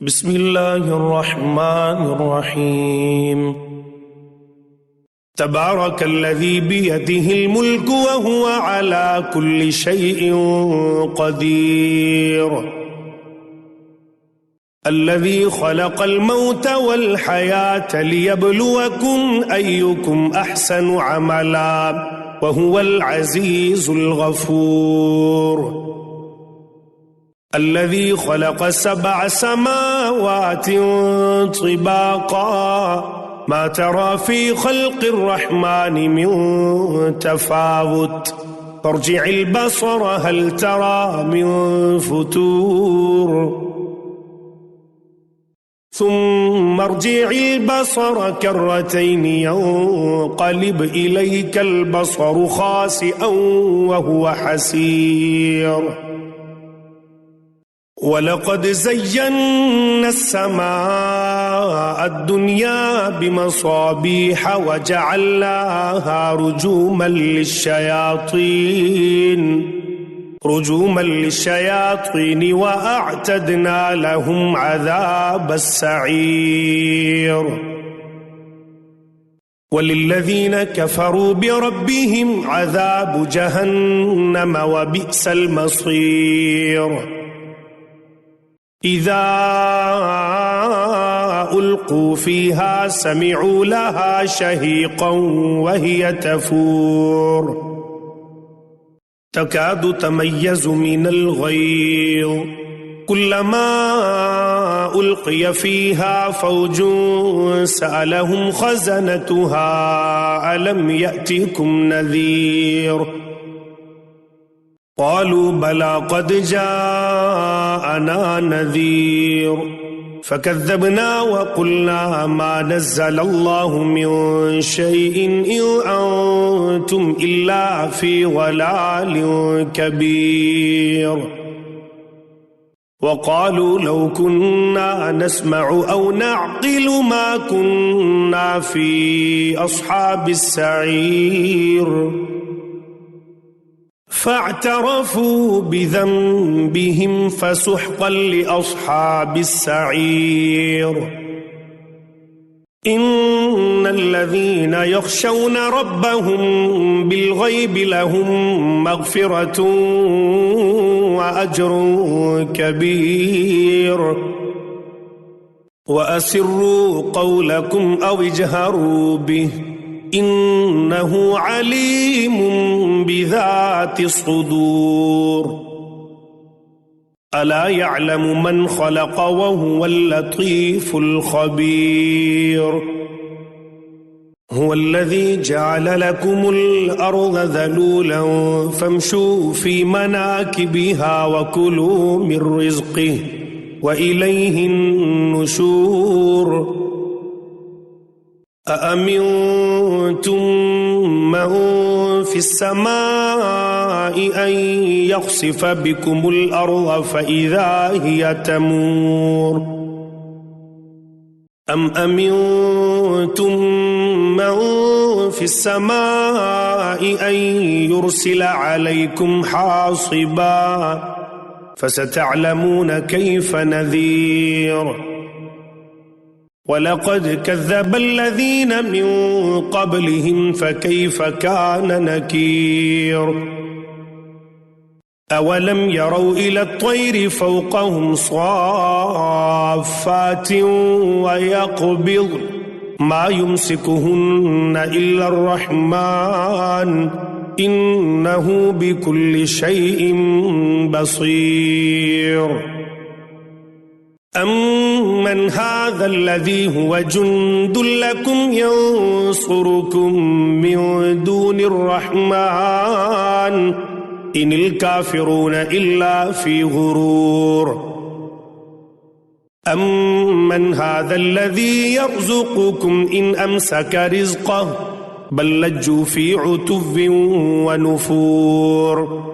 بسم الله الرحمن الرحيم. تبارك الذي بيده الملك وهو على كل شيء قدير. الذي خلق الموت والحياة ليبلوكم أيكم أحسن عملا وهو العزيز الغفور. الذي خلق 7 سماوات طباقا ما ترى في خلق الرحمن من تفاوت فارجع البصر هل ترى من فتور ثم ارجع البصر كرتين ينقلب إليك البصر خاسئا وهو حسير. ولقد زينا السماء الدنيا بمصابيح وجعلناها رجوما للشياطين وأعتدنا لهم عذاب السعير. وللذين كفروا بربهم عذاب جهنم وبئس المصير. إذا ألقوا فيها سمعوا لها شهيقا وهي تفور تكاد تميز من الغيظ كلما ألقي فيها فوج سألهم خزنتها ألم يأتكم نذير قالوا بلى قد جاءنا نذير فكذبنا وقلنا ما نزل الله من شيء إن أنتم إلا في ضلال كبير. وقالوا لو كنا نسمع أو نعقل ما كنا في أصحاب السعير فاعترفوا بذنبهم فسحقا لأصحاب السعير. إن الذين يخشون ربهم بالغيب لهم مغفرة وأجر كبير. وأسروا قولكم أو اجهروا به إنه عليم بذات الصدور. ألا يعلم من خلق وهو اللطيف الخبير. هو الذي جعل لكم الأرض ذلولا فامشوا في مناكبها وكلوا من رزقه وإليه النشور. أأمنتم من في السماء أن يخسف بكم الأرض فإذا هي تمور أم أمنتم من في السماء أن يرسل عليكم حاصبا فستعلمون كيف نذير. ولقد كذب الذين من قبلهم فكيف كان نكير. أولم يروا إلى الطير فوقهم صافات ويقبض ما يمسكهن إلا الرحمن إنه بكل شيء بصير. أمن هذا الذي هو جند لكم ينصركم من دون الرحمن إن الكافرون إلا في غرور. أمن هذا الذي يرزقكم إن أمسك رزقه بل لجوا في عتو ونفور.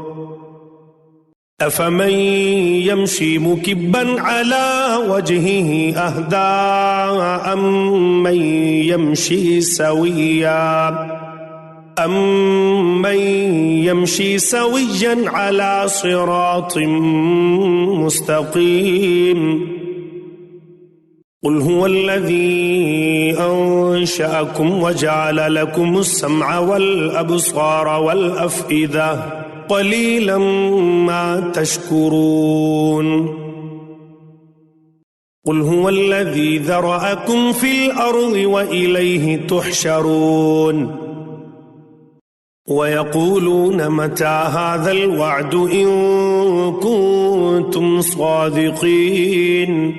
أفمن يمشي مكبا على وجهه أهدى أمن يمشي سويا على صراط مستقيم قل هو الذي أنشأكم وجعل لكم السمع والأبصار والأفئدة قليلا ما تشكرون قل هو الذي ذرأكم في الأرض وإليه تحشرون ويقولون متى هذا الوعد إن كنتم صادقين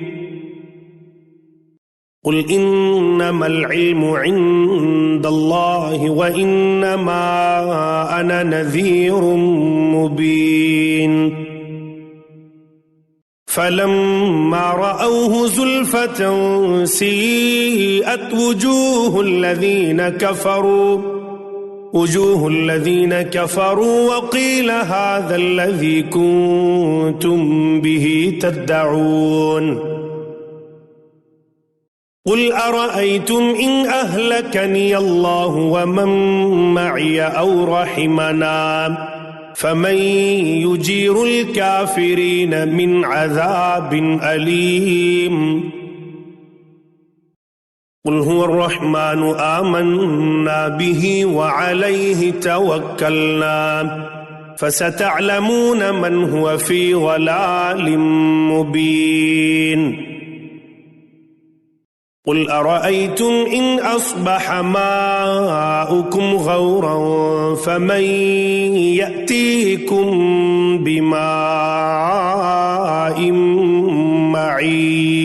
قل إنما العلم عند الله وإنما أنا نذير مبين فلما رأوه زلفة سيئت وجوه الذين كفروا وقيل هذا الذي كنتم به تدعون قل أرأيتم إن أهلكني الله ومن معي أو رحمنا فمن يجير الكافرين من عذاب أليم قل هو الرحمن آمنا به وعليه توكلنا فستعلمون من هو في ضلال مبين قل أرأيتم إن أصبح ماؤكم غورا فمن يأتيكم بماء معين